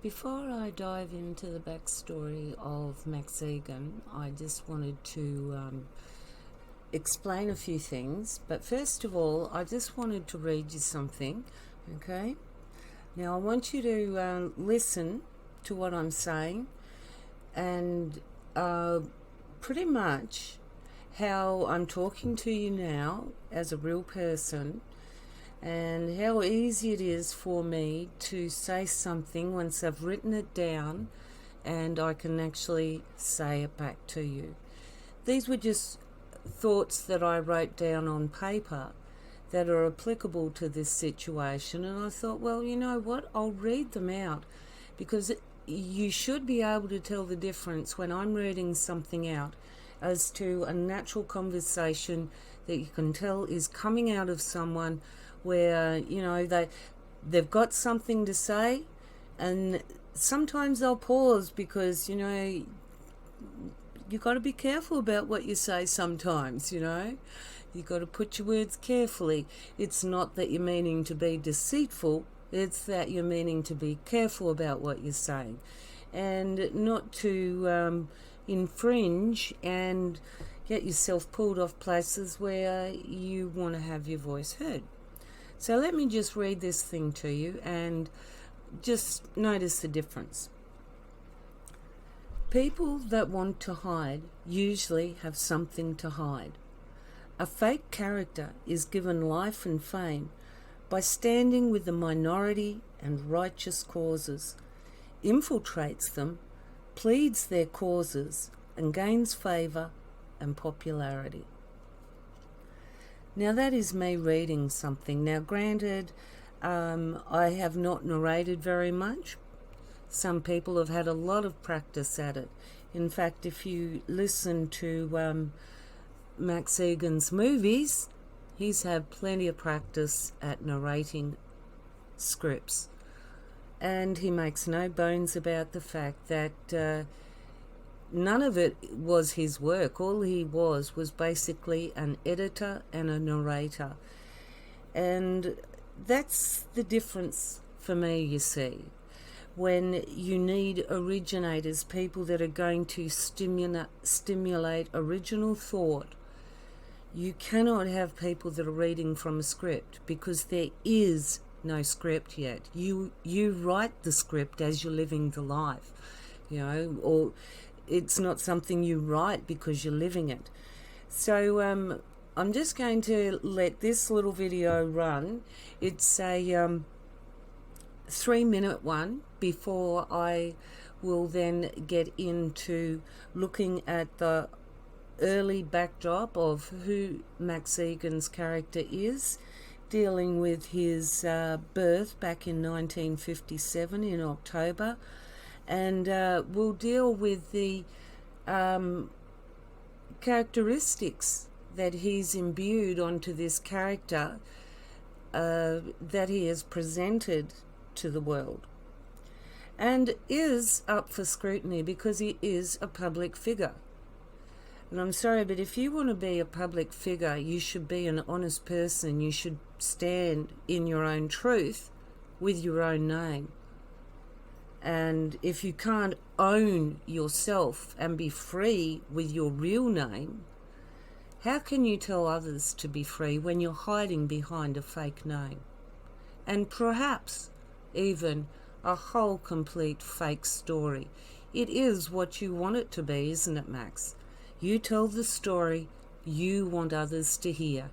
Before I dive into the backstory of Max Igan, I just wanted to explain a few things. But first of all, I just wanted to read you something, okay? Now, I want you to listen to what I'm saying and pretty much how I'm talking to you now as a real person, and how easy it is for me to say something once I've written it down and I can actually say it back to you. These were just thoughts that I wrote down on paper that are applicable to this situation, and I thought, well, you know what, I'll read them out because you should be able to tell the difference when I'm reading something out as to a natural conversation that you can tell is coming out of someone where, you know, they've got something to say, and sometimes they'll pause because, you know, you got to be careful about what you say sometimes, you know. You got to put your words carefully. It's not that you're meaning to be deceitful, it's that you're meaning to be careful about what you're saying and not to infringe and get yourself pulled off places where you want to have your voice heard. So let me just read this thing to you and just notice the difference. People that want to hide usually have something to hide. A fake character is given life and fame by standing with the minority and righteous causes, infiltrates them, pleads their causes, and gains favour and popularity. Now that is me reading something. Now granted, I have not narrated very much. Some people have had a lot of practice at it. In fact, if you listen to Max Igan's movies, he's had plenty of practice at narrating scripts. And he makes no bones about the fact that none of it was his work. All he was basically an editor and a narrator. And that's the difference for me, you see. When you need originators, people that are going to stimulate original thought, you cannot have people that are reading from a script because there is no script yet. You write the script as you're living the life, you know, or it's not something you write because you're living it. So I'm just going to let this little video run. It's a 3-minute one before I will then get into looking at the early backdrop of who Max Igan's character is, dealing with his birth back in 1957 in October, and we'll deal with the characteristics that he's imbued onto this character that he has presented to the world, and is up for scrutiny because he is a public figure. And I'm sorry, but if you want to be a public figure, you should be an honest person. You should stand in your own truth with your own name. And if you can't own yourself and be free with your real name, how can you tell others to be free when you're hiding behind a fake name? And perhaps even a whole complete fake story. It is what you want it to be, isn't it, Max? You tell the story you want others to hear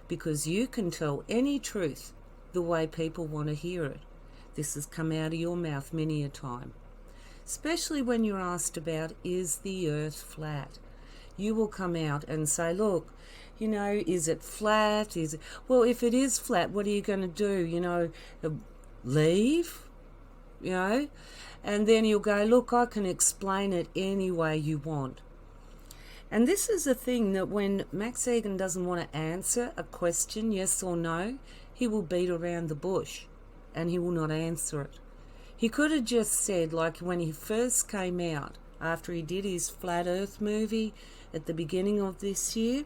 because you can tell any truth the way people want to hear it. This has come out of your mouth many a time. Especially when you're asked about, is the earth flat? You will come out and say, look, you know, is it flat? Is it... Well, if it is flat, what are you going to do? You know, leave? You know? And then you'll go, look, I can explain it any way you want. And this is a thing that when Max Igan doesn't want to answer a question, yes or no, he will beat around the bush and he will not answer it. He could have just said, like when he first came out, after he did his Flat Earth movie at the beginning of this year,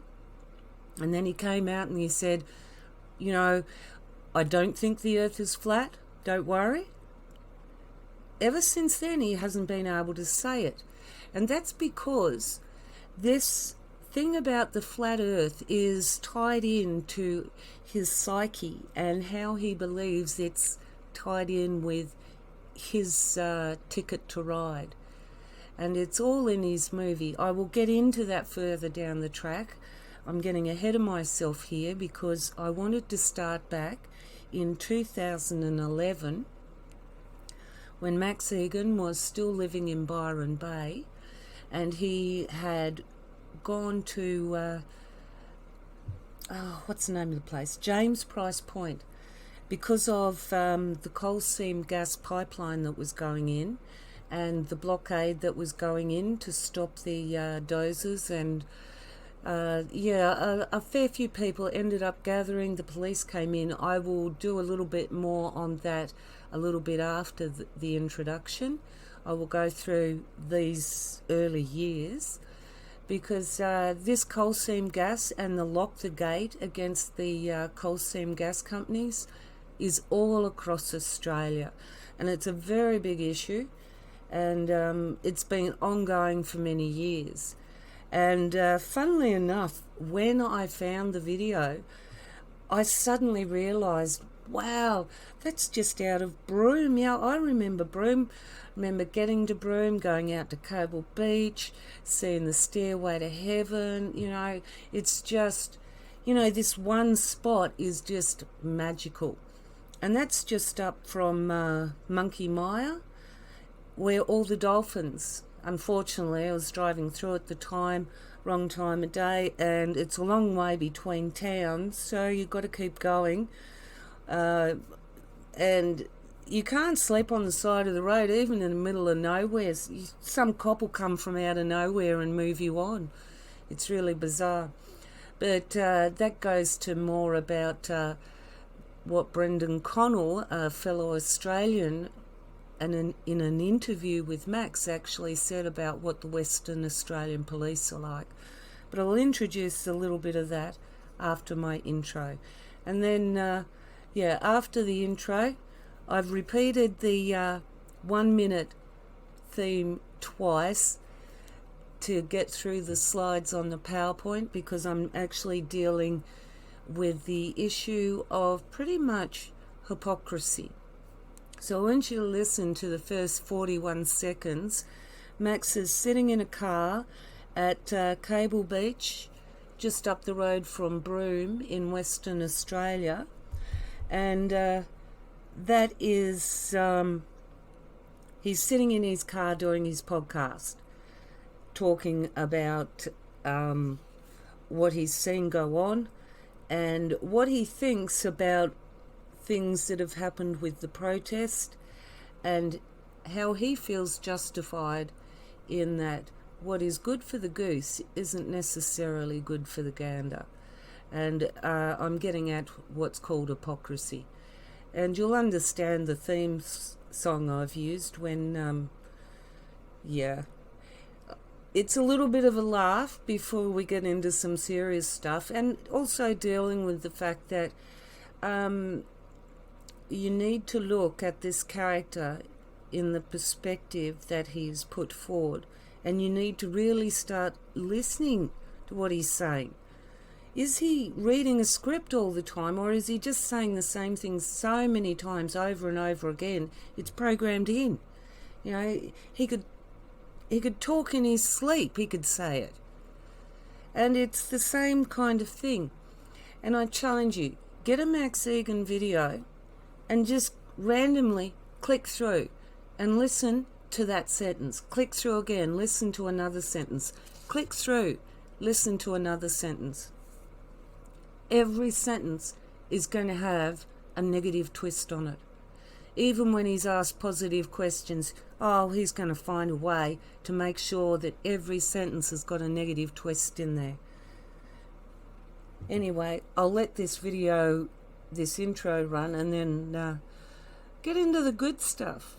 and then he came out and he said, you know, I don't think the earth is flat, don't worry. ever since then, he hasn't been able to say it. And that's because this thing about the flat earth is tied into his psyche and how he believes it's tied in with his ticket to ride. And it's all in his movie. I will get into that further down the track. I'm getting ahead of myself here because I wanted to start back in 2011 when Max Igan was still living in Byron Bay, and he had gone to, what's the name of the place? James Price Point, because of the coal seam gas pipeline that was going in and the blockade that was going in to stop the dozers, and a fair few people ended up gathering. The police came in. I will do a little bit more on that a little bit after the introduction. I will go through these early years because this coal seam gas and the lock the gate against the coal seam gas companies is all across Australia, and it's a very big issue. And it's been ongoing for many years. And funnily enough, when I found the video, I suddenly realised, wow, that's just out of Broome. Yeah, I remember Broome. I remember getting to Broome, going out to Cable Beach, seeing the Stairway to Heaven. You know, it's just, you know, this one spot is just magical. And that's just up from Monkey Mire, where all the dolphins, unfortunately, I was driving through at the time, wrong time of day, and it's a long way between towns, so you've got to keep going. And you can't sleep on the side of the road, even in the middle of nowhere. Some cop will come from out of nowhere and move you on. It's really bizarre. But that goes to more about what Brendan Connell, a fellow Australian, and in an interview with Max, actually said about what the Western Australian police are like. But I'll introduce a little bit of that after my intro. And then, after the intro, I've repeated the 1 minute theme twice to get through the slides on the PowerPoint, because I'm actually dealing with the issue of pretty much hypocrisy. So I want you to listen to the first 41 seconds. Max is sitting in a car at Cable Beach, just up the road from Broome in Western Australia. And that is, he's sitting in his car doing his podcast, talking about what he's seen go on and what he thinks about things that have happened with the protest, and how he feels justified in that what is good for the goose isn't necessarily good for the gander. And I'm getting at what's called hypocrisy. And you'll understand the theme song I've used when, it's a little bit of a laugh before we get into some serious stuff, and also dealing with the fact that you need to look at this character in the perspective that he's put forward, and you need to really start listening to what he's saying. Is he reading a script all the time, or is he just saying the same things so many times over and over again? It's programmed in. You know, he could talk in his sleep, he could say it. And it's the same kind of thing. And I challenge you, get a Max Igan video and just randomly click through and listen to that sentence. Click through again, listen to another sentence. Click through, listen to another sentence. Every sentence is going to have a negative twist on it. Even when he's asked positive questions, he's going to find a way to make sure that every sentence has got a negative twist in there. Anyway, I'll let this intro run, and then get into the good stuff.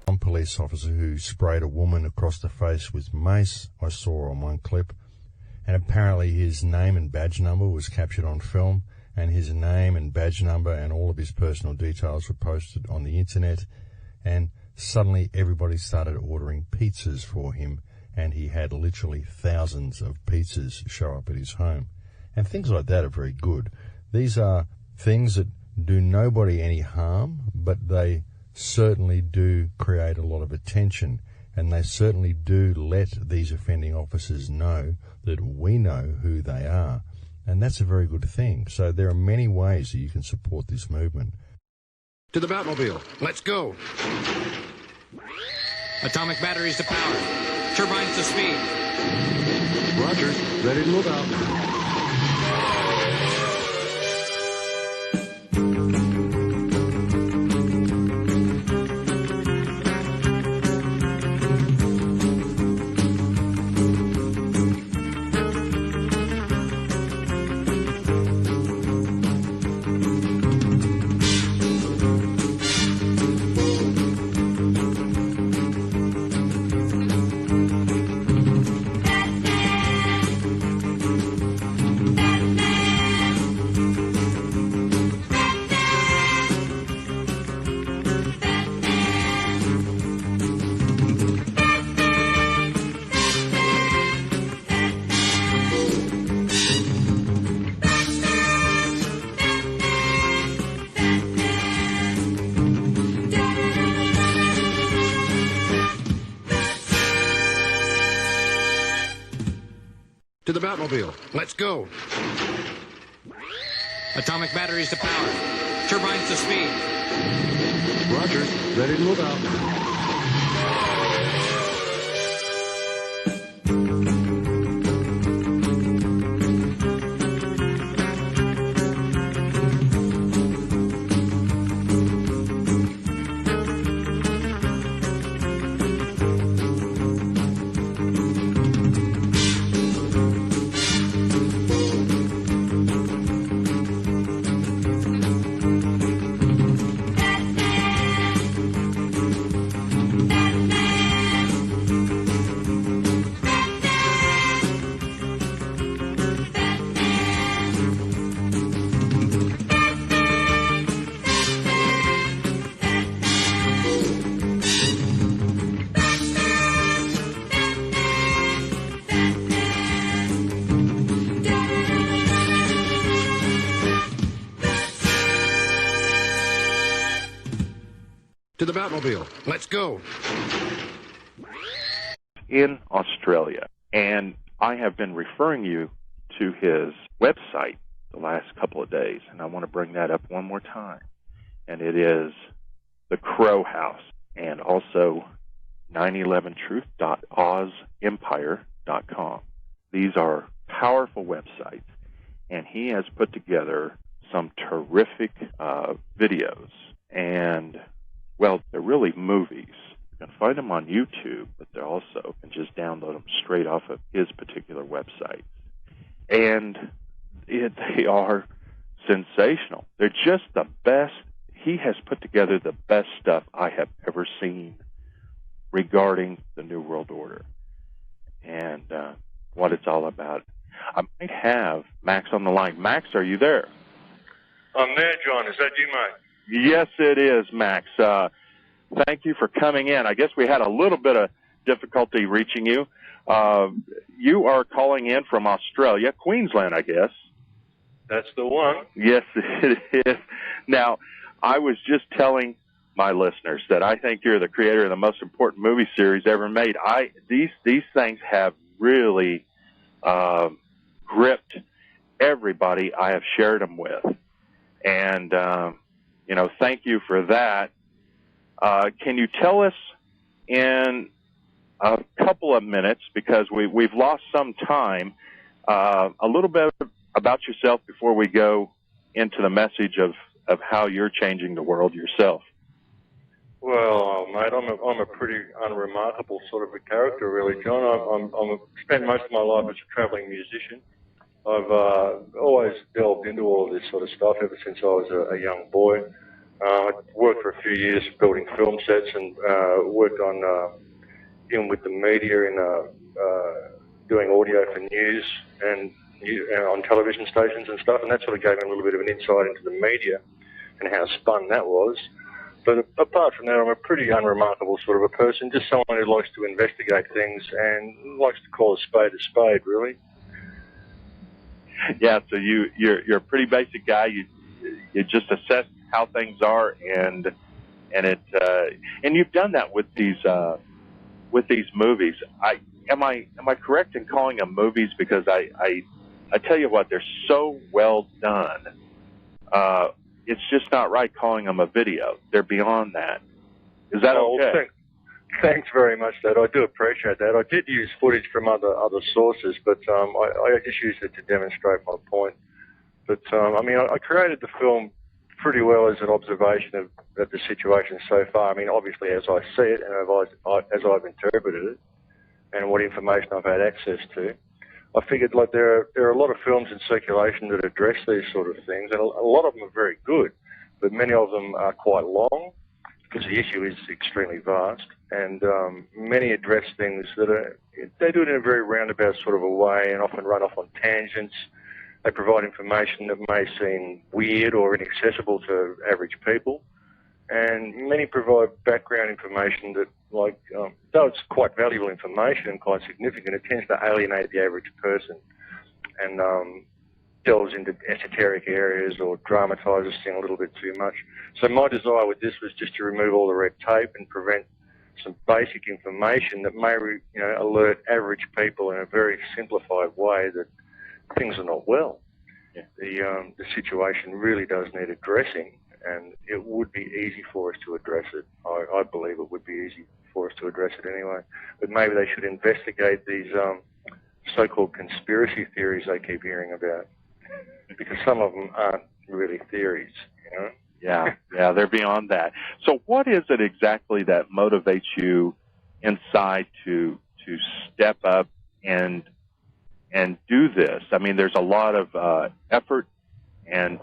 One police officer who sprayed a woman across the face with mace, I saw on one clip, and apparently his name and badge number was captured on film, and his name and badge number and all of his personal details were posted on the internet, and suddenly everybody started ordering pizzas for him, and he had literally thousands of pizzas show up at his home. And things like that are very good. These are things that do nobody any harm, but they certainly do create a lot of attention, and they certainly do let these offending officers know that we know who they are. And that's a very good thing. So there are many ways that you can support this movement. To the Batmobile. Let's go. Atomic batteries to power. Turbines to speed. Roger. Ready to move out. To the Batmobile. Let's go. Atomic batteries to power. Turbines to speed. Roger. Ready to move out. To the Batmobile. Let's go. In Australia, and I have been referring you to his website the last couple of days, and I want to bring that up one more time. And it is the Crow House, and also 911truth.ozempire.com. These are powerful websites, and he has put together some terrific videos, and well, they're really movies. You can find them on YouTube, but they're also, you can just download them straight off of his particular website. And they are sensational. They're just the best. He has put together the best stuff I have ever seen regarding the New World Order and what it's all about. I might have Max on the line. Max, are you there? I'm there, John. Is that you, mate? Yes, it is, Max. Thank you for coming in. I guess we had a little bit of difficulty reaching you. You are calling in from Australia, Queensland, I guess. That's the one. Yes, it is. Now, I was just telling my listeners that I think you're the creator of the most important movie series ever made. These things have really gripped everybody I have shared them with. And thank you for that. Can you tell us in a couple of minutes, because we've lost some time, a little bit about yourself before we go into the message of how you're changing the world yourself? Well, mate, I'm a pretty unremarkable sort of a character, really, John. I've spent most of my life as a travelling musician. I've always delved into all of this sort of stuff ever since I was a young boy. I worked for a few years building film sets and worked on with the media in doing audio for news and on television stations and stuff, and that sort of gave me a little bit of an insight into the media and how spun that was. But apart from that, I'm a pretty unremarkable sort of a person, just someone who likes to investigate things and likes to call a spade, really. Yeah, so you're a pretty basic guy. You just assess how things are, and you've done that with these movies. Am I correct in calling them movies? Because I tell you what, they're so well done. It's just not right calling them a video. They're beyond that. Is that okay? Thanks very much, Dad. I do appreciate that. I did use footage from other sources, but I just used it to demonstrate my point. But I created the film pretty well as an observation of the situation so far. I mean, obviously as I see it and as I've interpreted it, and what information I've had access to, I figured like there are a lot of films in circulation that address these sort of things, and a lot of them are very good, but many of them are quite long because the issue is extremely vast, and many address things they do it in a very roundabout sort of a way and often run off on tangents. They provide information that may seem weird or inaccessible to average people, and many provide background information that, though it's quite valuable information and quite significant, it tends to alienate the average person and delves into esoteric areas or dramatises things a little bit too much. So my desire with this was just to remove all the red tape and prevent some basic information that may alert average people in a very simplified way that things are not well. Yeah. The situation really does need addressing, and it would be easy for us to address it. I believe it would be easy for us to address it anyway. But maybe they should investigate these so-called conspiracy theories they keep hearing about, because some of them aren't really theories, you know? Yeah, they're beyond that. So what is it exactly that motivates you inside to step up and do this? I mean, there's a lot of effort and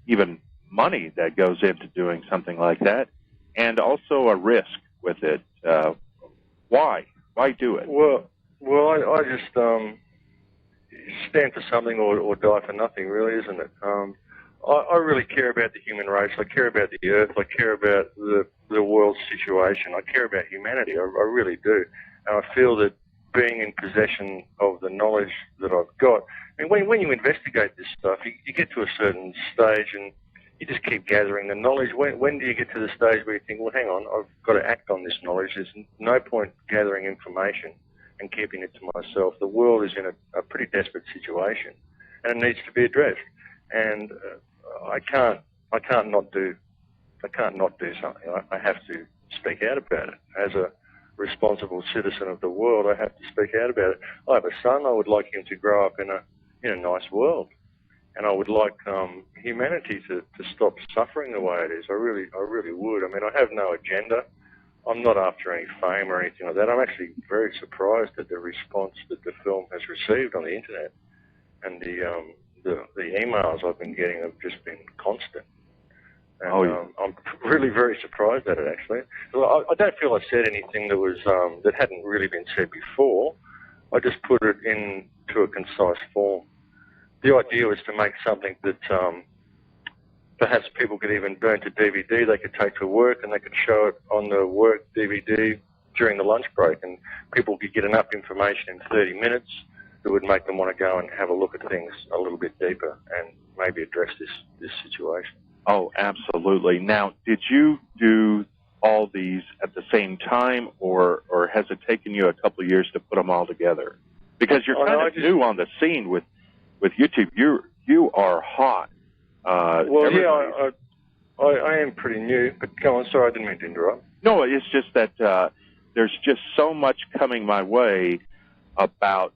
even money that goes into doing something like that, and also a risk with it. Why do it? Well, I just stand for something or die for nothing, really, isn't it? I really care about the human race. I care about the earth. I care about the world's situation. I care about humanity. I really do. And I feel that being in possession of the knowledge that I've got, I mean, when you investigate this stuff, you get to a certain stage and you just keep gathering the knowledge. When do you get to the stage where you think, well, hang on, I've got to act on this knowledge. There's no point gathering information and keeping it to myself. The world is in a pretty desperate situation, and it needs to be addressed. And I can't not do something. I have to speak out about it. As a responsible citizen of the world, I have to speak out about it. I have a son. I would like him to grow up in a nice world, and I would like humanity to stop suffering the way it is. I really would. I mean, I have no agenda. I'm not after any fame or anything like that. I'm actually very surprised at the response that the film has received on the internet, and the emails I've been getting have just been constant. And, I'm really very surprised at it, actually. I don't feel I said anything that was that hadn't really been said before. I just put it into a concise form. The idea was to make something that perhaps people could even burn to DVD. They could take to work and they could show it on the work DVD during the lunch break, and people could get enough information in 30 minutes that would make them want to go and have a look at things a little bit deeper and maybe address this situation. Oh, absolutely. Now, did you do all these at the same time, or has it taken you a couple of years to put them all together? Because you're kind of new on the scene with YouTube. You are hot. Well, yeah, I am pretty new, but go on. Sorry, I didn't mean to interrupt. No, it's just that there's just so much coming my way about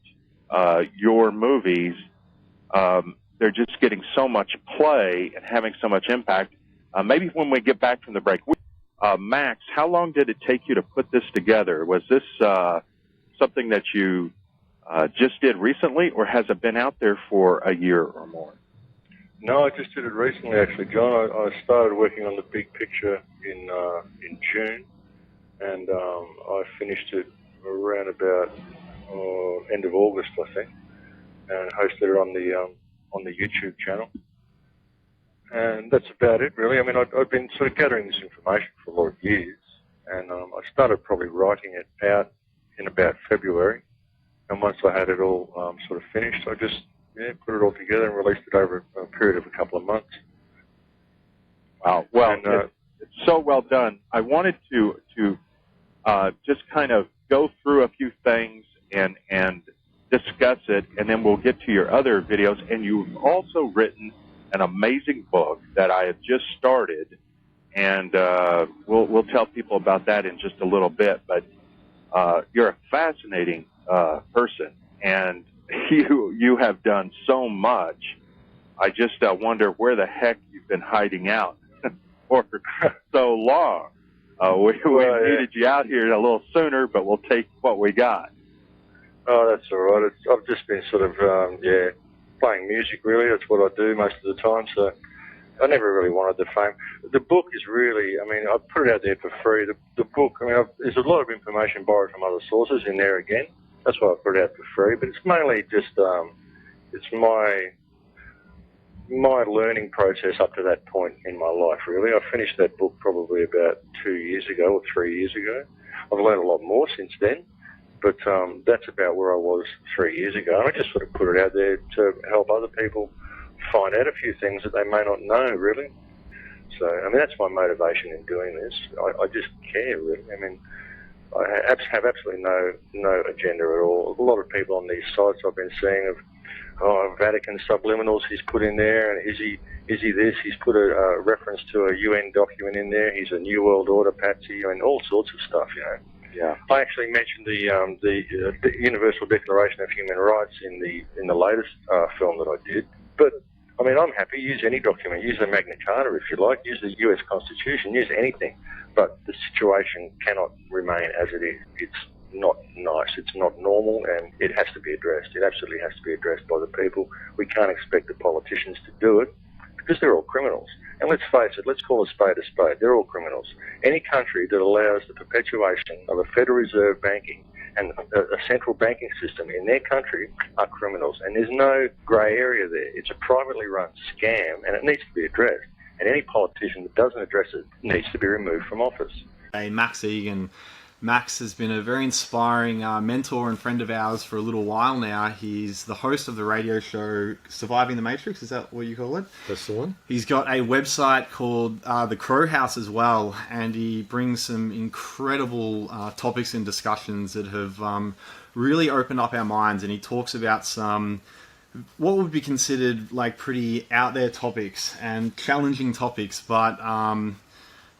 your movies. They're just getting so much play and having so much impact. Maybe when we get back from the break, Max, how long did it take you to put this together? Was this something that you just did recently, or has it been out there for a year or more? No, I just did it recently, actually, John. I started working on the big picture in June, and I finished it around about end of August, I think, and hosted it on the YouTube channel. And that's about it, really. I mean, I've been sort of gathering this information for a lot of years, and I started probably writing it out in about February. And once I had it all sort of finished, I just put it all together and released it over a period of a couple of months. Wow. Well, And, it's so well done. I wanted to just kind of go through a few things and discuss it, and then we'll get to your other videos. And you've also written an amazing book that I have just started, and we'll tell people about that in just a little bit. But you're a fascinating person, and you have done so much. I just wonder where the heck you've been hiding out for so long. We needed you out here a little sooner, but we'll take what we got. Oh, that's all right. I've just been sort of, playing music, really. That's what I do most of the time, so I never really wanted the fame. The book is really, I mean, I put it out there for free. The book, I mean, there's a lot of information borrowed from other sources in there again. That's why I put it out for free, but it's mainly just, it's my learning process up to that point in my life, really. I finished that book probably about 2 years ago or 3 years ago. I've learned a lot more since then, but that's about where I was 3 years ago. And I just sort of put it out there to help other people find out a few things that they may not know, really. So, I mean, that's my motivation in doing this. I just care, really. I mean, I have absolutely no agenda at all. A lot of people on these sites I've been seeing of Vatican subliminals he's put in there, and is he this? He's put a reference to a UN document in there. He's a New World Order patsy, and all sorts of stuff, you know. Yeah. I actually mentioned the Universal Declaration of Human Rights in the latest film that I did, but I mean, I'm happy. Use any document. Use the Magna Carta if you like. Use the US Constitution. Use anything. But the situation cannot remain as it is. It's not nice. It's not normal, and it has to be addressed. It absolutely has to be addressed by the people. We can't expect the politicians to do it because they're all criminals. And let's face it, let's call a spade a spade. They're all criminals. Any country that allows the perpetuation of a Federal Reserve banking and a central banking system in their country are criminals. And there's no grey area there. It's a privately run scam, and it needs to be addressed. And any politician that doesn't address it needs to be removed from office. Hey, Max Igan. Max has been a very inspiring mentor and friend of ours for a little while now. He's the host of the radio show Surviving the Matrix. Is that what you call it? That's the one. He's got a website called The Crow House as well, and he brings some incredible topics and discussions that have really opened up our minds. And he talks about some what would be considered like pretty out there topics and challenging topics, but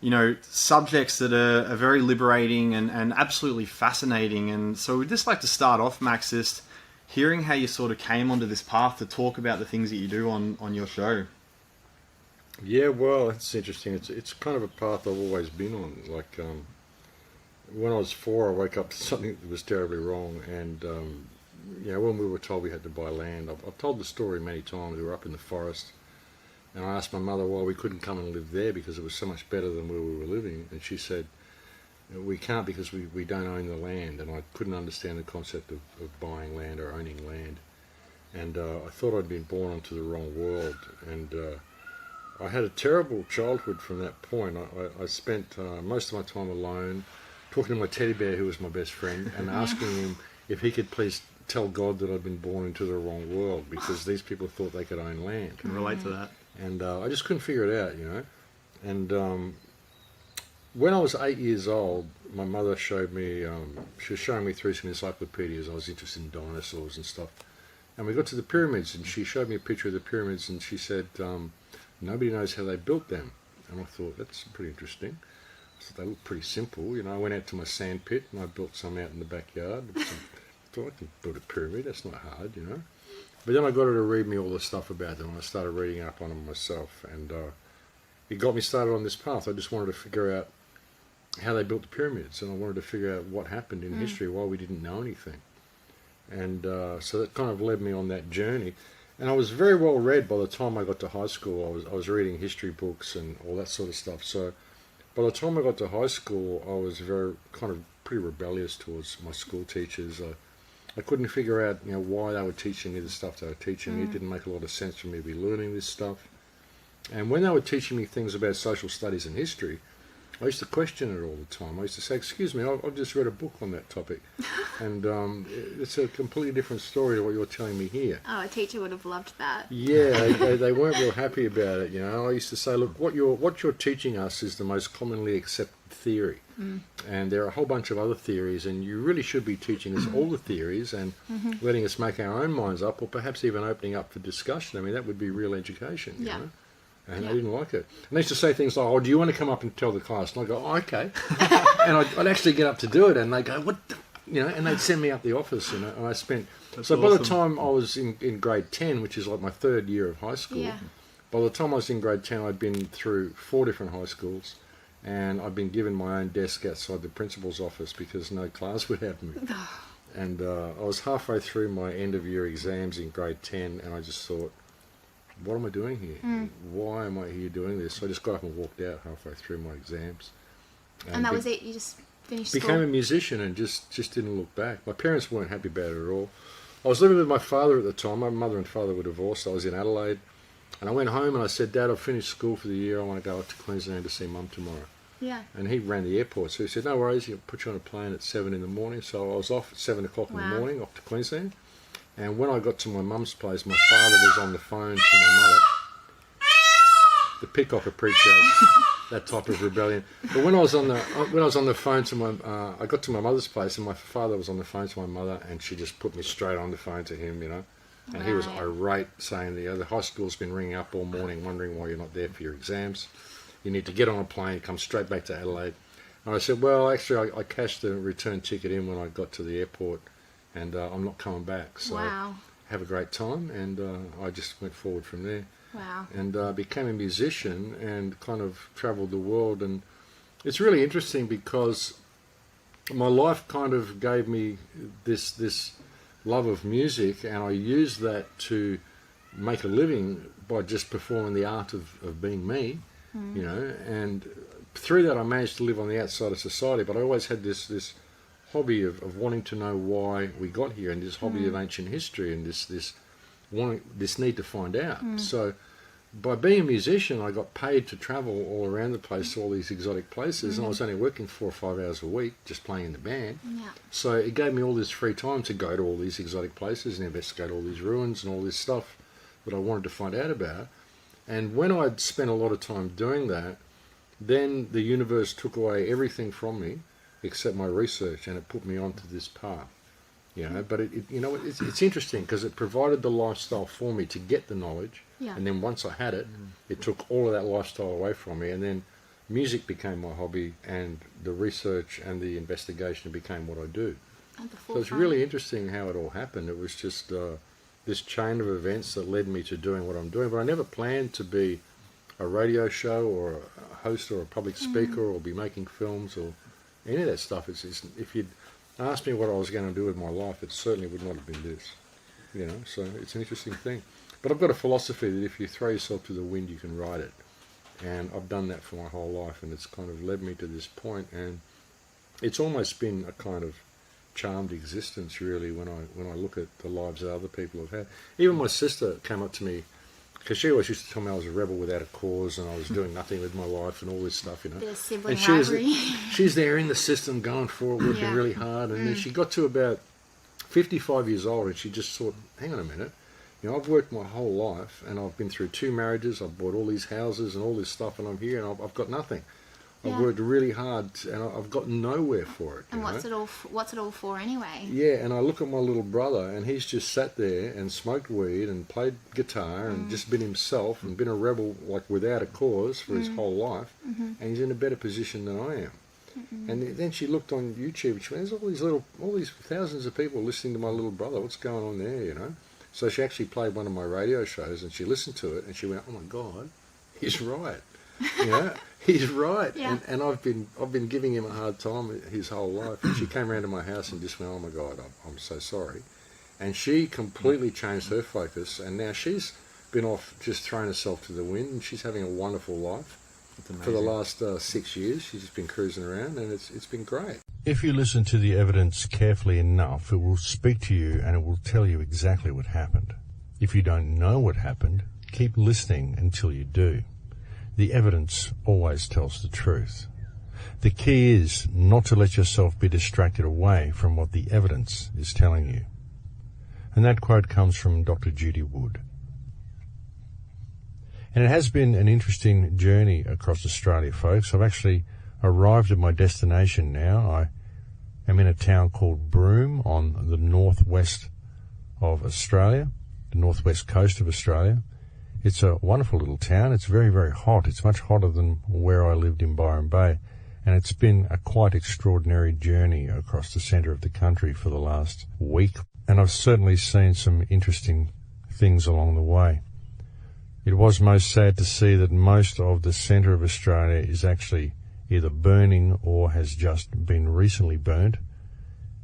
you know, subjects that are very liberating and absolutely fascinating. And so we'd just like to start off, Max, just hearing how you sort of came onto this path to talk about the things that you do on your show. Yeah, well, it's interesting. It's kind of a path I've always been on. Like, when I was 4, I woke up to something that was terribly wrong. And, you know, when we were told we had to buy land, I've told the story many times. We were up in the forest. And I asked my mother why we couldn't come and live there because it was so much better than where we were living. And she said, we can't because we don't own the land. And I couldn't understand the concept of buying land or owning land. And I thought I'd been born into the wrong world. And I had a terrible childhood from that point. I spent most of my time alone, talking to my teddy bear, who was my best friend, and asking him if he could please tell God that I'd been born into the wrong world because these people thought they could own land. Can relate to that. And I just couldn't figure it out, you know. And when I was 8 years old, my mother showed me, she was showing me through some encyclopedias. I was interested in dinosaurs and stuff. And we got to the pyramids, and she showed me a picture of the pyramids, and she said, nobody knows how they built them. And I thought, that's pretty interesting. I thought they look pretty simple. You know, I went out to my sand pit, and I built some out in the backyard. I thought, I can build a pyramid, that's not hard, you know. But then I got her to read me all the stuff about them, and I started reading up on them myself, and it got me started on this path. I just wanted to figure out how they built the pyramids, and I wanted to figure out what happened in history, why we didn't know anything. And so that kind of led me on that journey. And I was very well read by the time I got to high school. I was reading history books and all that sort of stuff. So by the time I got to high school, I was pretty rebellious towards my school teachers. I couldn't figure out, you know, why they were teaching me the stuff they were teaching me. It didn't make a lot of sense for me to be learning this stuff. And when they were teaching me things about social studies and history, I used to question it all the time. I used to say, excuse me, I've just read a book on that topic. And it's a completely different story to what you're telling me here. Oh, a teacher would have loved that. Yeah, they weren't real happy about it, you know. I used to say, look, what you're teaching us is the most commonly accepted theory. And there are a whole bunch of other theories, and you really should be teaching us all the theories and letting us make our own minds up, or perhaps even opening up for discussion. I mean, that would be real education, you know. And I didn't like it. And they used to say things like, oh, do you want to come up and tell the class? And I'd go, oh, okay. And I'd actually get up to do it, and they'd go, what the? You know, and they'd send me up the office, you know, and I spent... That's so awesome. By the time I was in grade 10, which is like my third year of high school, by the time I was in grade 10, I'd been through 4 different high schools, and I'd been given my own desk outside the principal's office because no class would have me. And I was halfway through my end-of-year exams in grade 10, and I just thought, what am I doing here? Why am I here doing this? So I just got up and walked out halfway through my exams. And that was it? You just finished school? Became a musician and just didn't look back. My parents weren't happy about it at all. I was living with my father at the time. My mother and father were divorced. I was in Adelaide. And I went home and I said, Dad, I've finished school for the year. I want to go up to Queensland to see Mum tomorrow. Yeah. And he ran the airport. So he said, no worries, he'll put you on a plane at 7 in the morning. So I was off at 7 o'clock in the morning, off to Queensland. And when I got to my mum's place, my father was on the phone to my mother. The peacock appreciates that type of rebellion. But when I was on the phone to I got to my mother's place, and my father was on the phone to my mother, and she just put me straight on the phone to him, you know. And he was irate, saying, the high school's been ringing up all morning, wondering why you're not there for your exams. You need to get on a plane, come straight back to Adelaide. And I said, well, actually, I cashed the return ticket in when I got to the airport, and I'm not coming back. So have a great time, and I just went forward from there. Wow. And became a musician and kind of travelled the world. And it's really interesting because my life kind of gave me this love of music, and I used that to make a living by just performing the art of being me, you know. And through that I managed to live on the outside of society, but I always had this hobby of wanting to know why we got here, and this hobby of ancient history, and this need to find out. So by being a musician, I got paid to travel all around the place to all these exotic places, and I was only working 4 or 5 hours a week just playing in the band. So it gave me all this free time to go to all these exotic places and investigate all these ruins and all this stuff that I wanted to find out about. And when I'd spent a lot of time doing that, then the universe took away everything from me except my research, and it put me onto this path. You know, but it's interesting because it provided the lifestyle for me to get the knowledge, and then once I had it, it took all of that lifestyle away from me, and then music became my hobby, and the research and the investigation became what I do. So it's really interesting how it all happened. It was just this chain of events that led me to doing what I'm doing. But I never planned to be a radio show or a host or a public speaker or be making films or any of that stuff. If you'd asked me what I was going to do with my life, it certainly would not have been this, you know. So it's an interesting thing. But I've got a philosophy that if you throw yourself to the wind, you can ride it. And I've done that for my whole life, and it's kind of led me to this point. And it's almost been a kind of charmed existence, really, when I look at the lives that other people have had. Even my sister came up to me, because she always used to tell me I was a rebel without a cause and I was doing nothing with my life and all this stuff, you know. The sibling and rivalry. She's there in the system going for it, working really hard. And then she got to about 55 years old and she just thought, hang on a minute, you know, I've worked my whole life and I've been through 2 marriages, I've bought all these houses and all this stuff, and I'm here and I've got nothing. I've worked really hard and I've got nowhere for it. And what's it all for anyway? Yeah, and I look at my little brother and he's just sat there and smoked weed and played guitar and just been himself and been a rebel like without a cause for his whole life, and he's in a better position than I am. And then she looked on YouTube and she went, there's all these thousands of people listening to my little brother. What's going on there, you know? So she actually played one of my radio shows and she listened to it and she went, oh my God, he's right. You know, he's right. And I've been giving him a hard time his whole life. And she came around to my house and just went, oh my God, I'm so sorry. And she completely changed her focus, and now she's been off just throwing herself to the wind, and she's having a wonderful life. For the last 6 years. She's just been cruising around, and it's been great. If you listen to the evidence carefully enough, it will speak to you and it will tell you exactly what happened. If you don't know what happened, keep listening until you do. the evidence always tells the truth. The key is not to let yourself be distracted away from what the evidence is telling you. And that quote comes from Dr. Judy Wood. And it has been an interesting journey across Australia, folks. I've actually arrived at my destination now. I am in a town called Broome on the northwest of Australia, the northwest coast of Australia. It's a wonderful little town. It's very, very hot. It's much hotter than where I lived in Byron Bay. And it's been a quite extraordinary journey across the centre of the country for the last week. And I've certainly seen some interesting things along the way. It was most sad to see that most of the centre of Australia is actually either burning or has just been recently burnt.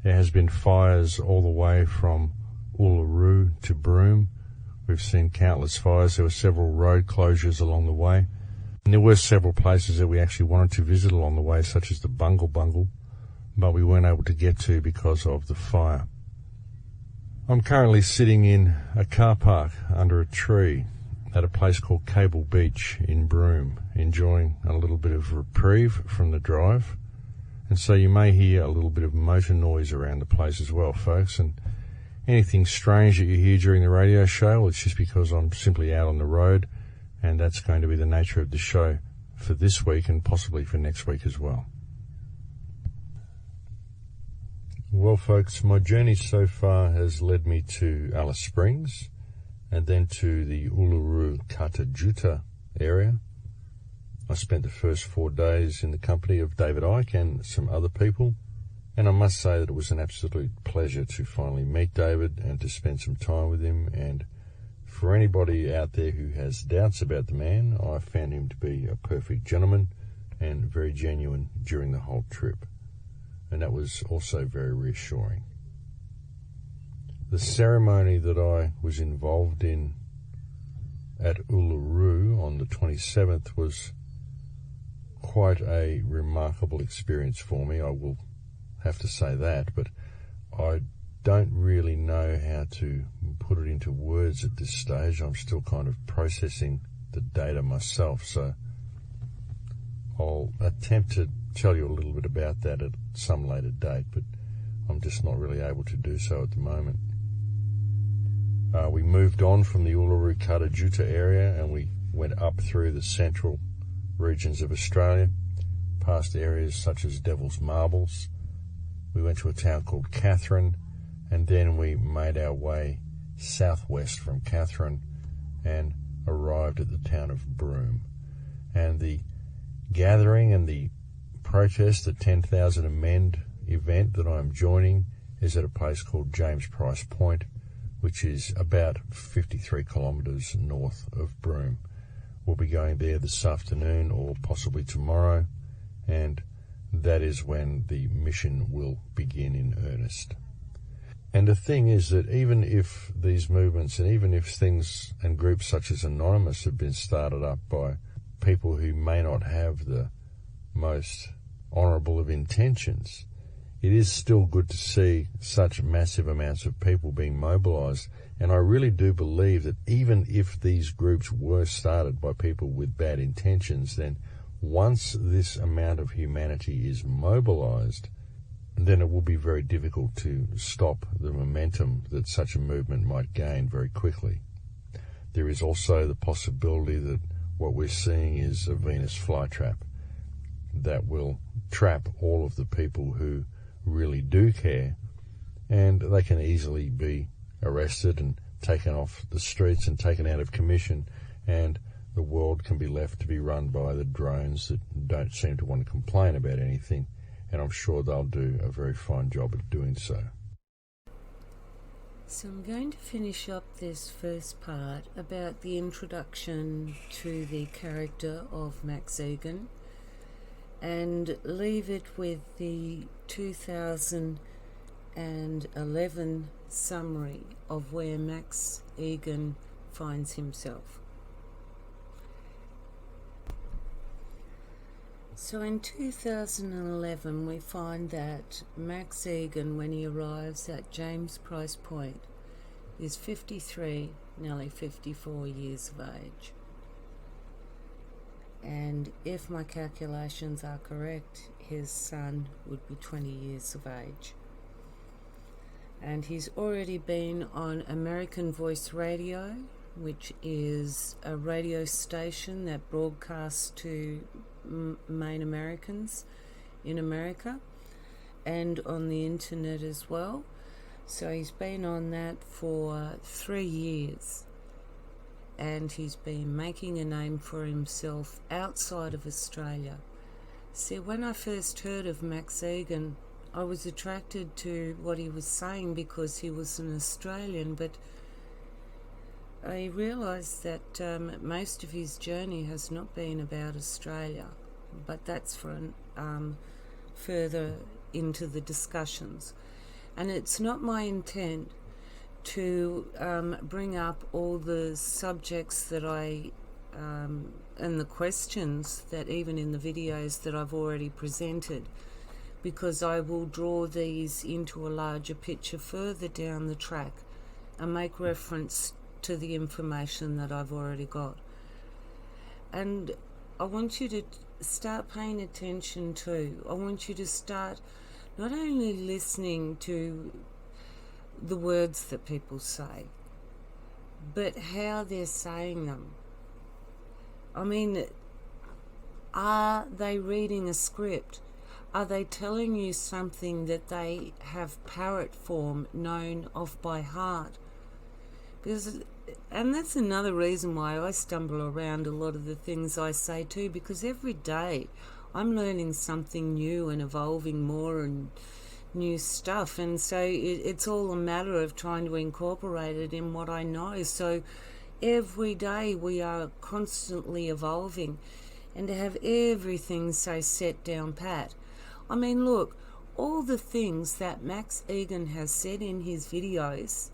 There has been fires all the way from Uluru to Broome. We've seen countless fires. There were several road closures along the way. And there were several places that we actually wanted to visit along the way, such as the Bungle Bungle, but we weren't able to get to because of the fire. I'm currently sitting in a car park under a tree at a place called Cable Beach in Broome, enjoying a little bit of reprieve from the drive. And so you may hear a little bit of motor noise around the place as well, folks. And anything strange that you hear during the radio show, well, it's just because I'm simply out on the road, and that's going to be the nature of the show for this week and possibly for next week as well. Well, folks, my journey so far has led me to Alice Springs and then to the Uluru Kata Tjuta area. I spent the first 4 days in the company of David Icke and some other people, and I must say that it was an absolute pleasure to finally meet David and to spend some time with him. And for anybody out there who has doubts about the man, I found him to be a perfect gentleman and very genuine during the whole trip. And that was also very reassuring. The ceremony that I was involved in at Uluru on the 27th was quite a remarkable experience for me. I will have to say that, but I don't really know how to put it into words at this stage. I'm still kind of processing the data myself, so I'll attempt to tell you a little bit about that at some later date, but I'm just not really able to do so at the moment. We moved on from the Uluru Kata Tjuta area and we went up through the central regions of Australia, past areas such as Devil's Marbles. We went to a town called Katherine, and then we made our way southwest from Katherine and arrived at the town of Broome. And the gathering and the protest, the 10,000 Amend event that I'm joining, is at a place called James Price Point, which is about 53 kilometres north of Broome. We'll be going there this afternoon or possibly tomorrow, and that is when the mission will begin in earnest. And the thing is that even if these movements and even if things and groups such as Anonymous have been started up by people who may not have the most honourable of intentions, it is still good to see such massive amounts of people being mobilised. And I really do believe that even if these groups were started by people with bad intentions, then once this amount of humanity is mobilised, then it will be very difficult to stop the momentum that such a movement might gain very quickly. There is also the possibility that what we're seeing is a Venus flytrap that will trap all of the people who really do care, and they can easily be arrested and taken off the streets and taken out of commission, and the world can be left to be run by the drones that don't seem to want to complain about anything, and I'm sure they'll do a very fine job at doing so. So I'm going to finish up this first part about the introduction to the character of Max Igan and leave it with the 2011 summary of where Max Igan finds himself. So in 2011 we find that Max Igan, when he arrives at James Price Point, is 53, nearly 54 years of age. And if my calculations are correct, his son would be 20 years of age. And he's already been on American Voice Radio, which is a radio station that broadcasts to main Americans in America, and on the internet as well. So he's been on that for 3 years, and he's been making a name for himself outside of Australia. See, when I first heard of Max Igan, I was attracted to what he was saying because he was an Australian, but I realised that most of his journey has not been about Australia, but that's for further into the discussions. And it's not my intent to bring up all the subjects that and the questions that even in the videos that I've already presented, because I will draw these into a larger picture further down the track and make reference to the information that I've already got. And I want you to start paying attention to, I want you to start not only listening to the words that people say, but how they're saying them. I mean, are they reading a script? Are they telling you something that they have parrot form known off by heart? And that's another reason why I stumble around a lot of the things I say too, because every day I'm learning something new and evolving more and new stuff, and so it's all a matter of trying to incorporate it in what I know. So every day we are constantly evolving, and to have everything so set down pat. I mean, look, all the things that Max Igan has said in his videos.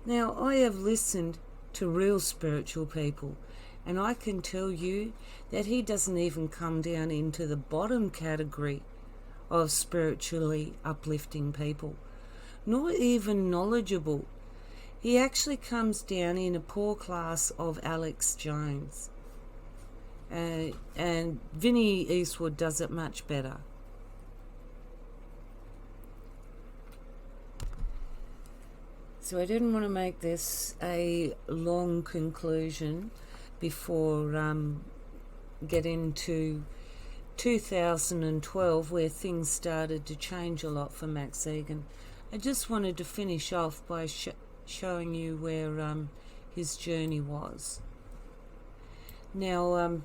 Now, I have listened to real spiritual people, and I can tell you that he doesn't even come down into the bottom category of spiritually uplifting people, nor even knowledgeable. He actually comes down in a poor class of Alex Jones. And Vinnie Eastwood does it much better. So I didn't want to make this a long conclusion before get into 2012, where things started to change a lot for Max Igan. I just wanted to finish off by showing you where his journey was. Now,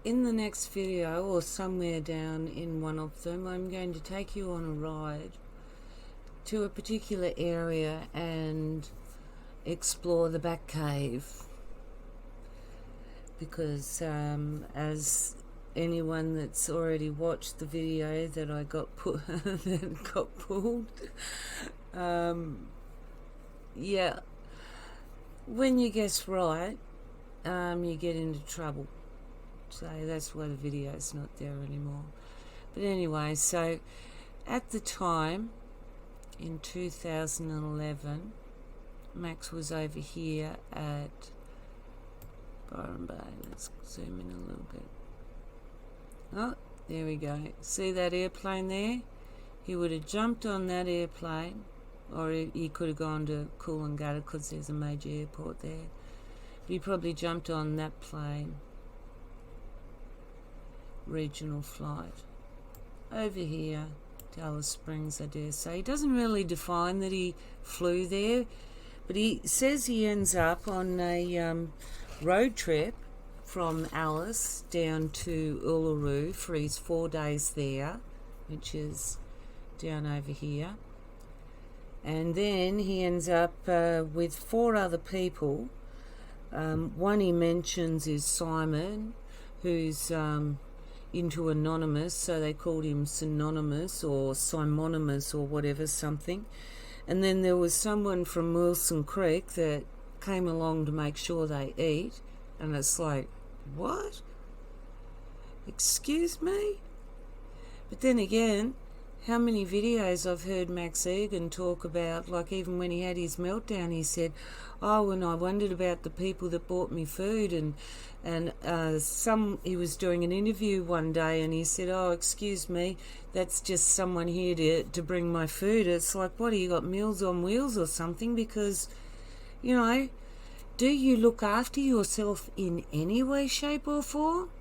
in the next video, or somewhere down in one of them, I'm going to take you on a ride to a particular area and explore the back cave, because as anyone that's already watched the video that I got that got pulled, yeah, when you guess right, you get into trouble. So that's why the video's not there anymore. But anyway, so at the time in 2011, Max was over here at Byron Bay. Let's zoom in a little bit. Oh, there we go. See that airplane there? He would have jumped on that airplane, or he could have gone to Coolangatta because there's a major airport there. But he probably jumped on that plane, regional flight, over here to Alice Springs, I dare say. He doesn't really define that he flew there, but he says he ends up on a road trip from Alice down to Uluru for his 4 days there, which is down over here. And then he ends up with 4 other people. One he mentions is Simon, who's into Anonymous, so they called him Synonymous or Simonymous or whatever, something. And then there was someone from Wilson Creek that came along to make sure they eat, and it's like, what? Excuse me? But then again, how many videos I've heard Max Egan talk about, like even when he had his meltdown, he said, oh, and I wondered about the people that bought me food, and he was doing an interview one day and he said, oh, excuse me, that's just someone here to bring my food. It's like, what, have you got Meals on Wheels or something? Because, you know, do you look after yourself in any way, shape or form?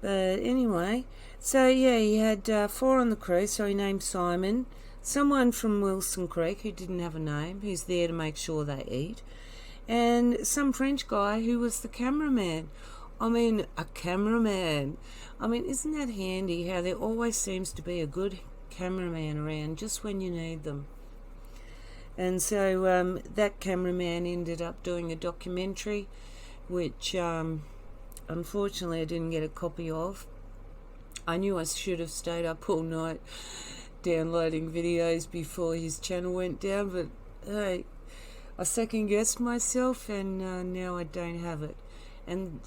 But anyway, so yeah, he had 4 on the crew, so he named Simon, someone from Wilson Creek who didn't have a name, who's there to make sure they eat, and some French guy who was the cameraman. I mean, a cameraman. I mean, isn't that handy how there always seems to be a good cameraman around just when you need them? And so that cameraman ended up doing a documentary, which unfortunately I didn't get a copy of. I knew I should have stayed up all night downloading videos before his channel went down, but hey, I second-guessed myself and now I don't have it. And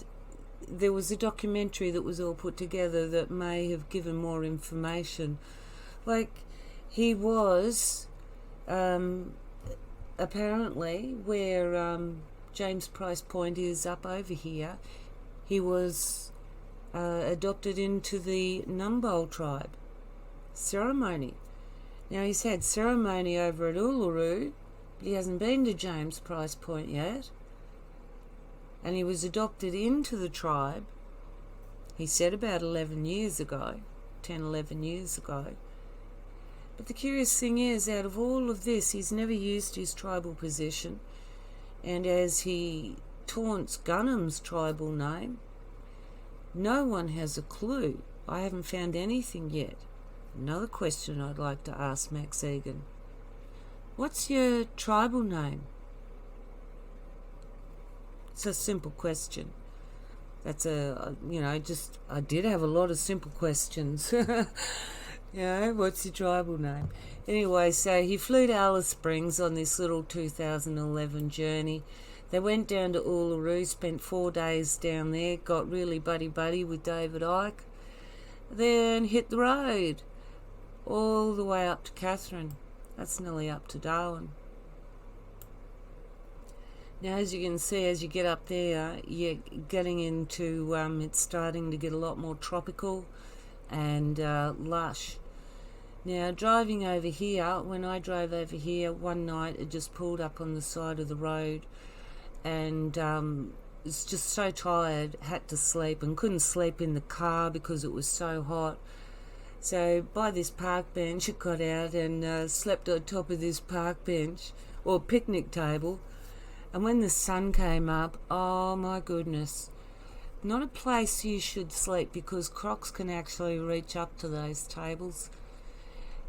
there was a documentary that was all put together that may have given more information. Like, he was apparently where James Price Point is up over here, he was adopted into the Numbol tribe ceremony. Now, he's had ceremony over at Uluru, but he hasn't been to James Price Point yet. And he was adopted into the tribe, he said, about 11 years ago, 10, 11 years ago. But the curious thing is, out of all of this, he's never used his tribal position. And as he taunts Gunham's tribal name, no one has a clue. I haven't found anything yet. Another question I'd like to ask Max Egan. What's your tribal name? It's a simple question. That's I did have a lot of simple questions. What's your tribal name? Anyway, so he flew to Alice Springs on this little 2011 journey. They went down to Uluru, spent 4 days down there, got really buddy-buddy with David Icke, then hit the road all the way up to Catherine. That's nearly up to Darwin. Now, as you can see, as you get up there, you're getting into, it's starting to get a lot more tropical and lush. Now, driving over here, when I drove over here one night, it just pulled up on the side of the road and was just so tired, had to sleep and couldn't sleep in the car because it was so hot. So by this park bench, I got out and slept on top of this park bench or picnic table. And when the sun came up, oh my goodness, not a place you should sleep because crocs can actually reach up to those tables.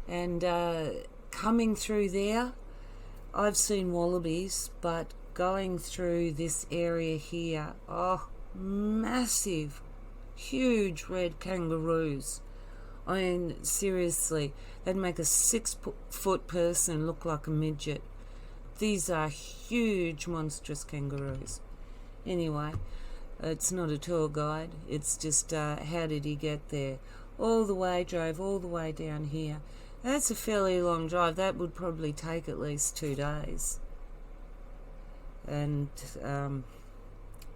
And coming through there, I've seen wallabies, but going through this area here, oh, massive, huge red kangaroos. I mean, seriously, they'd make a 6-foot person look like a midget. These are huge, monstrous kangaroos. Anyway, it's not a tour guide. It's just how did he get there? Drove all the way down here. That's a fairly long drive. That would probably take at least 2 days. And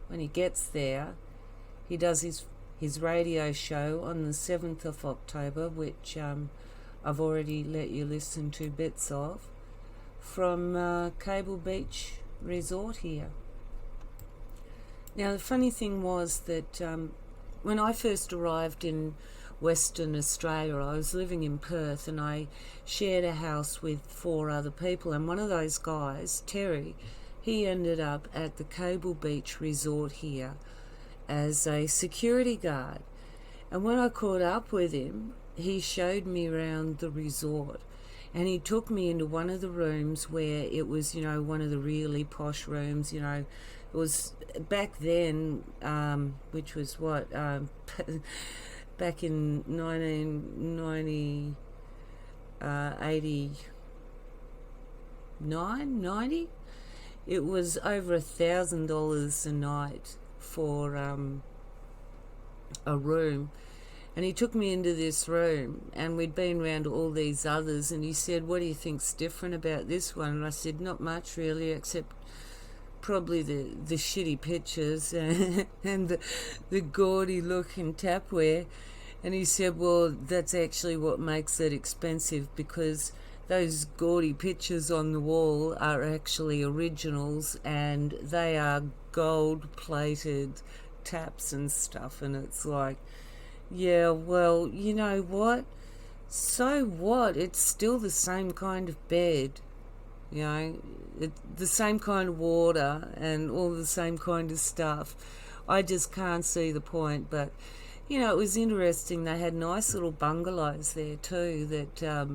when he gets there, he does his radio show on the 7th of October, which I've already let you listen to bits of, from Cable Beach Resort here. Now, the funny thing was that when I first arrived in Western Australia, I was living in Perth and I shared a house with 4 other people, and one of those guys, Terry, he ended up at the Cable Beach Resort here as a security guard. And when I caught up with him, he showed me around the resort and he took me into one of the rooms where it was, one of the really posh rooms. It was back then, which was what, back in 1990, 90, it was over $1,000 a night for a room. And he took me into this room, and we'd been round all these others, and he said, what do you think's different about this one? And I said, not much really, except probably the shitty pictures and the gaudy looking tapware. And he said, well, that's actually what makes it expensive, because those gaudy pictures on the wall are actually originals, and they are gold-plated taps and stuff. And it's like, yeah, well, you know what? So what? It's still the same kind of bed, you know, the same kind of water and all the same kind of stuff. I just can't see the point. But, you know, it was interesting. They had nice little bungalows there too that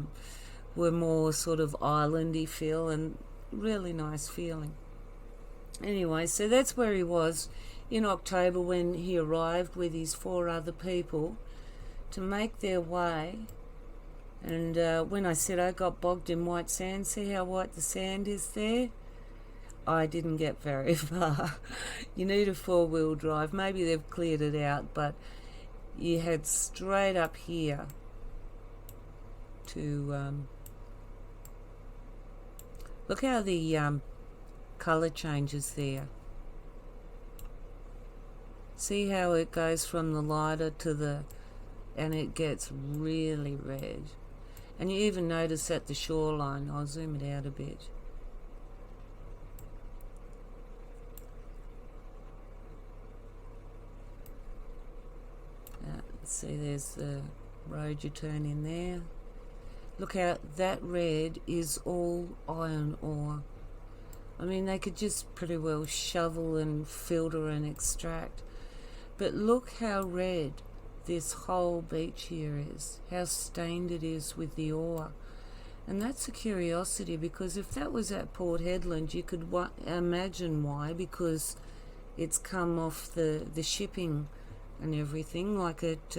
were more sort of islandy feel and really nice feeling. Anyway, so that's where he was in October when he arrived with his 4 other people to make their way. And when I said I got bogged in white sand, see how white the sand is there? I didn't get very far. You need a 4-wheel drive. Maybe they've cleared it out, but you head straight up here to look how the colour changes there. See how it goes from the lighter to the, and it gets really red. And you even notice at the shoreline. I'll zoom it out a bit. See, there's the road you turn in there. Look how that red is all iron ore. I mean, they could just pretty well shovel and filter and extract. But look how red this whole beach here is, how stained it is with the ore. And that's a curiosity, because if that was at Port Hedland, you could imagine why, because it's come off the shipping and everything, like at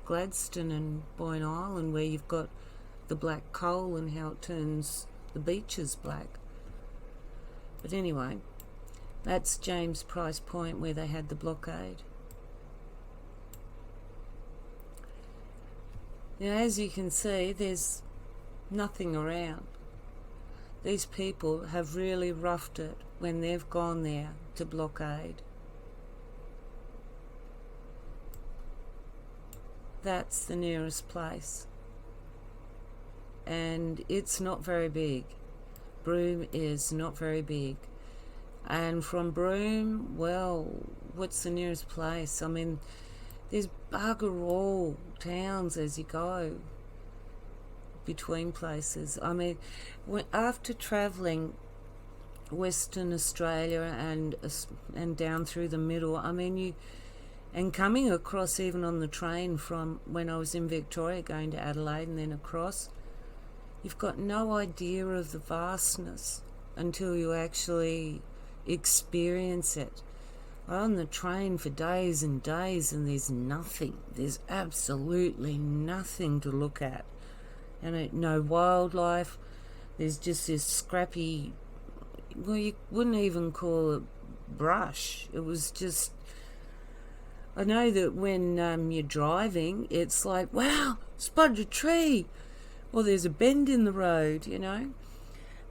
Gladstone and Boyne Island, where you've got the black coal and how it turns the beaches black. But anyway, that's James Price Point, where they had the blockade. Now, as you can see, there's nothing around. These people have really roughed it when they've gone there to blockade. That's the nearest place. And it's not very big. Broome is not very big. And from Broome, well, what's the nearest place? I mean, there's bugger all towns as you go between places. I mean, after travelling Western Australia and down through the middle, I mean, and coming across even on the train from when I was in Victoria going to Adelaide and then across, you've got no idea of the vastness until you actually experience it. I'm on the train for days and days, and there's nothing. There's absolutely nothing to look at. And no wildlife. There's just this scrappy, well, you wouldn't even call it brush. It was just, I know that when you're driving, it's like, wow, spotted a tree. Or there's a bend in the road, you know.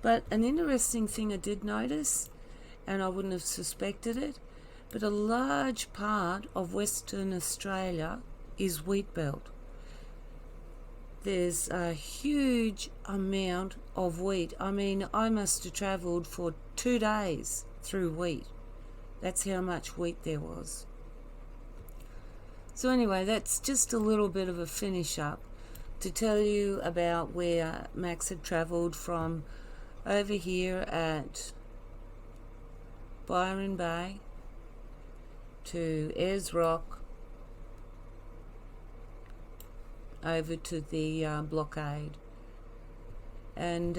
But an interesting thing I did notice, and I wouldn't have suspected it, but a large part of Western Australia is wheat belt. There's a huge amount of wheat. I mean, I must have travelled for 2 days through wheat. That's how much wheat there was. So anyway, that's just a little bit of a finish up to tell you about where Max had travelled from over here at Byron Bay to Ayers Rock, over to the blockade. And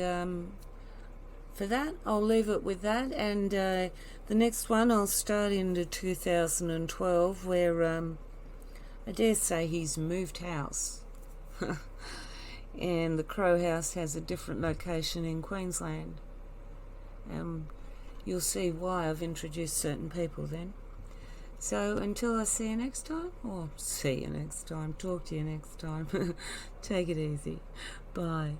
for that, I'll leave it with that. And the next one, I'll start into 2012, where I dare say he's moved house. And the Crow House has a different location in Queensland. You'll see why I've introduced certain people then. So until I see you next time, or see you next time, talk to you next time, take it easy. Bye.